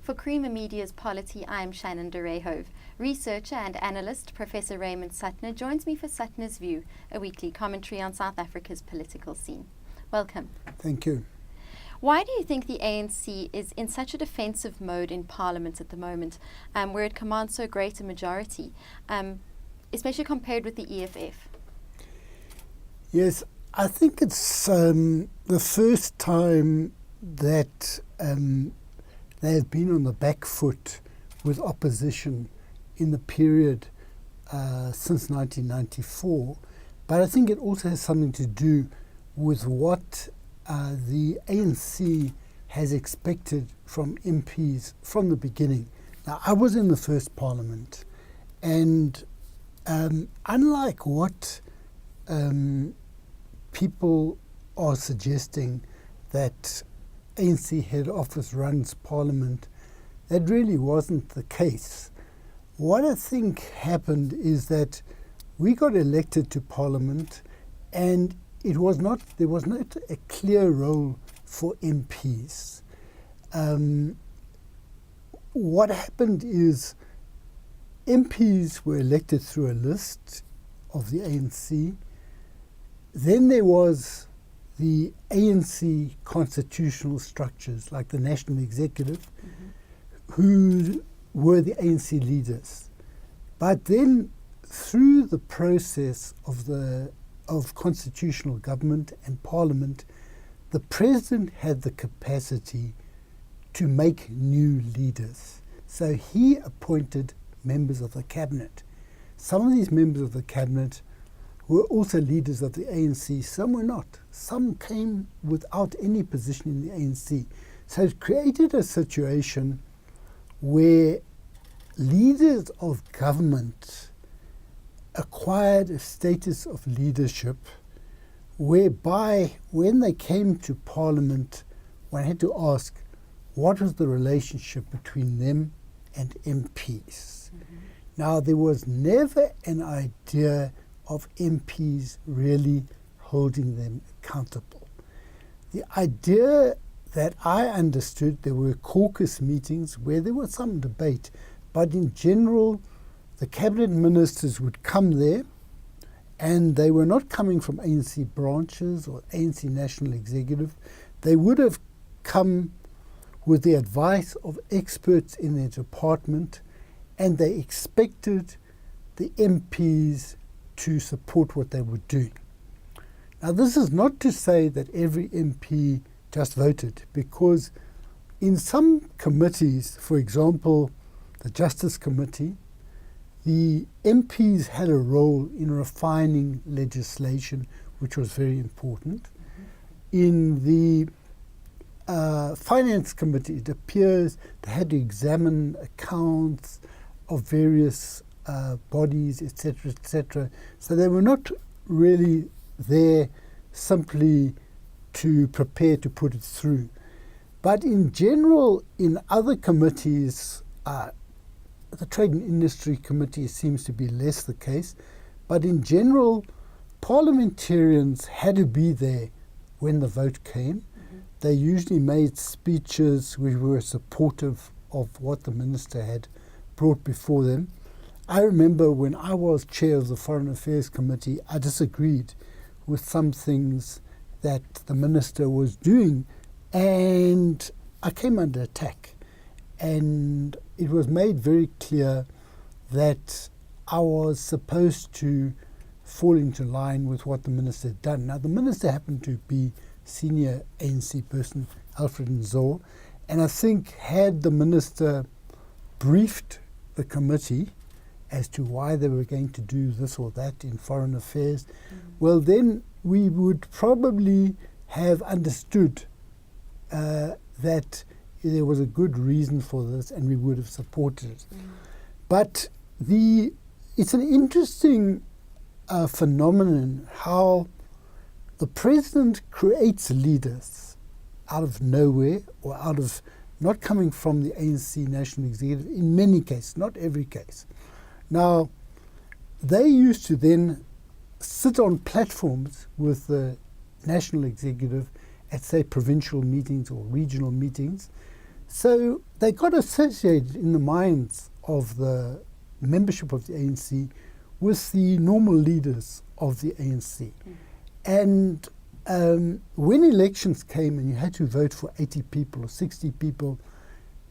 For Creamer Media's Polity, I am Shannon de Rehove. Researcher and analyst Professor Raymond Suttner joins me for Suttner's View, a weekly commentary on South Africa's political scene. Welcome. Thank you. Why do you think the ANC is in such a defensive mode in Parliament at the moment, where it commands so great a majority, especially compared with the EFF? Yes, I think it's the first time that they have been on the back foot with opposition in the period since 1994. But I think it also has something to do with what the ANC has expected from MPs from the beginning. Now, I was in the first parliament, and unlike what people are suggesting, that ANC head office runs parliament, that really wasn't the case. What I think happened is that we got elected to parliament, and there was not a clear role for MPs. What happened is MPs were elected through a list of the ANC. Then there was the ANC constitutional structures, like the National Executive, who were the ANC leaders. But then through the process of constitutional government and parliament, the president had the capacity to make new leaders. So he appointed members of the cabinet. Some of these members of the cabinet were also leaders of the ANC, some were not. Some came without any position in the ANC. So it created a situation where leaders of government acquired a status of leadership, whereby when they came to parliament, one had to ask what was the relationship between them and MPs. Now, there was never an idea of MPs really holding them accountable. The idea that I understood, there were caucus meetings where there was some debate, but in general, the cabinet ministers would come there, and they were not coming from ANC branches or ANC National Executive. They would have come with the advice of experts in their department, and they expected the MPs to support what they were doing. Now, this is not to say that every MP just voted, because in some committees, for example, the Justice Committee, the MPs had a role in refining legislation, which was very important. In the Finance Committee, it appears they had to examine accounts of various bodies, etc., etc. So they were not really there simply to prepare to put it through. But in general, in other committees, the Trade and Industry Committee seems to be less the case, but in general, parliamentarians had to be there when the vote came. They usually made speeches which were supportive of what the minister had brought before them. I remember when I was chair of the Foreign Affairs Committee, I disagreed with some things that the minister was doing, and I came under attack. And it was made very clear that I was supposed to fall into line with what the minister had done. Now, the minister happened to be senior ANC person, Alfred Nzo, and I think had the minister briefed the committee as to why they were going to do this or that in foreign affairs, well, then we would probably have understood that there was a good reason for this, and we would have supported it. But it's an interesting phenomenon how the president creates leaders out of nowhere, or out of not coming from the ANC National Executive, in many cases, not every case. Now, they used to then sit on platforms with the National Executive at, say, provincial meetings or regional meetings. So they got associated in the minds of the membership of the ANC with the normal leaders of the ANC. And when elections came and you had to vote for 80 people or 60 people,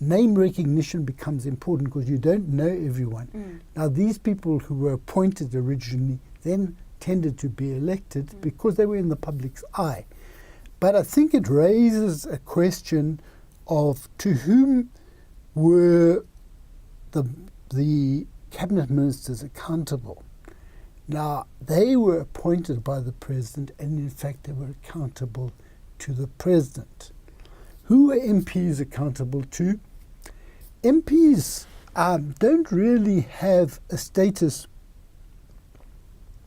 name recognition becomes important because you don't know everyone. Now, these people who were appointed originally then tended to be elected because they were in the public's eye. But I think it raises a question of to whom were the cabinet ministers accountable. Now, they were appointed by the president, and in fact they were accountable to the president. Who are MPs accountable to? MPs don't really have a status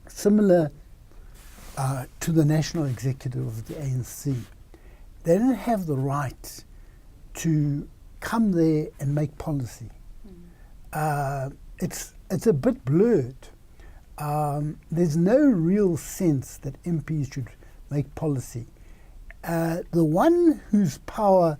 similar to the national executive of the ANC. They don't have the right to come there and make policy. It's a bit blurred. There's no real sense that MPs should make policy. The one whose power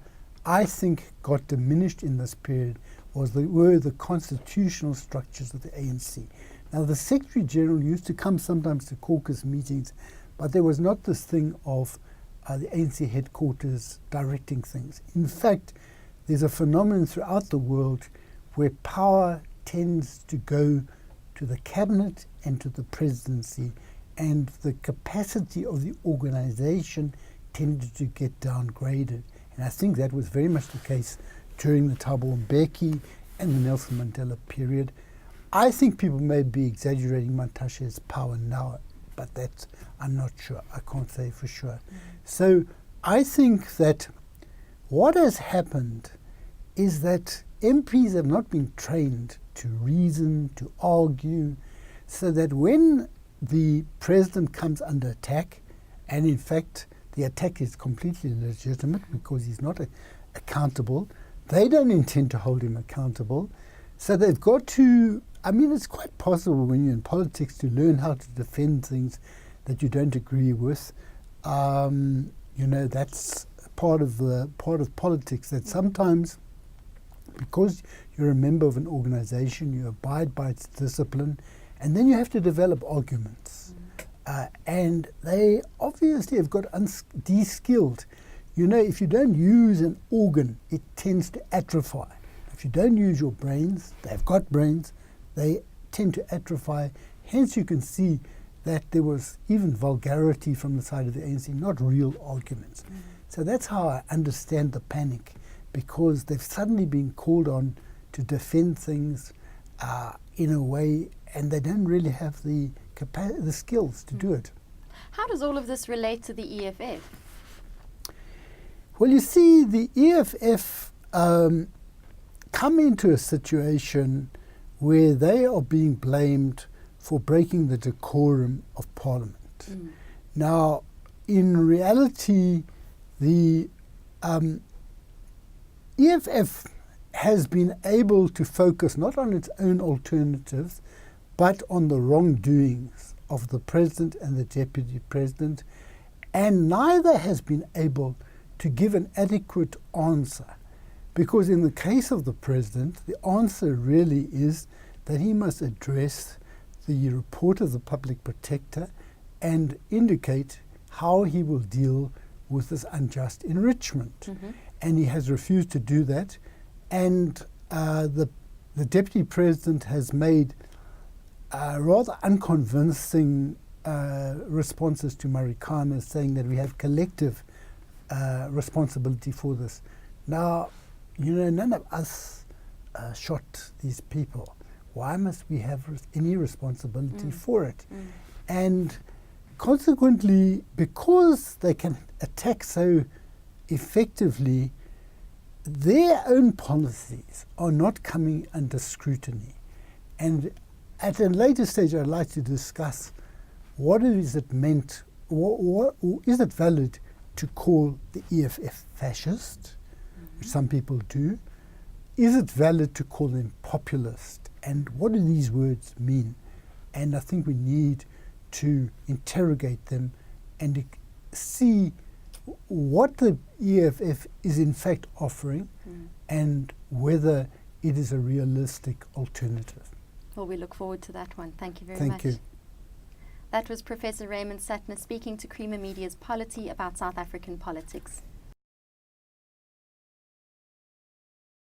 I think got diminished in this period were the constitutional structures of the ANC. Now, the Secretary General used to come sometimes to caucus meetings, but there was not this thing of the ANC headquarters directing things. In fact, there's a phenomenon throughout the world where power tends to go to the cabinet and to the presidency, and the capacity of the organization tended to get downgraded. And I think that was very much the case during the Thabo Mbeki and the Nelson Mandela period. I think people may be exaggerating Mantashe's power now, but that's, I'm not sure. I can't say for sure. So I think that what has happened is that MPs have not been trained to reason, to argue, so that when the president comes under attack, and in fact the attack is completely legitimate because he's not accountable, they don't intend to hold him accountable. So they've got to, I mean, it's quite possible when you're in politics to learn how to defend things that you don't agree with. That's part of politics, that sometimes, because you're a member of an organization, you abide by its discipline, and then you have to develop arguments. And they obviously have got de-skilled. If you don't use an organ, it tends to atrophy. If you don't use your brains, they've got brains, they tend to atrophy. Hence you can see that there was even vulgarity from the side of the ANC, not real arguments. So that's how I understand the panic, because they've suddenly been called on to defend things in a way, and they don't really have the skills to do it. How does all of this relate to the EFF? Well, you see, the EFF come into a situation where they are being blamed for breaking the decorum of Parliament. Now, in reality, the EFF has been able to focus not on its own alternatives, but on the wrongdoings of the president and the deputy president, and neither has been able to give an adequate answer. Because in the case of the president, the answer really is that he must address the report of the public protector and indicate how he will deal with this unjust enrichment. And he has refused to do that. And the deputy president has made rather unconvincing responses to Marikana, saying that we have collective responsibility for this. Now, none of us shot these people. Why must we have any responsibility for it? And consequently, because they can attack so effectively, their own policies are not coming under scrutiny. And at a later stage, I'd like to discuss what is it meant, is it valid to call the EFF fascist, which some people do? Is it valid to call them populist? And what do these words mean? And I think we need to interrogate them and see what the EFF is in fact offering and whether it is a realistic alternative. Well, we look forward to that one. Thank you very Thank much. you. That was Professor Raymond Suttner speaking to Creamer Media's Polity about South African politics.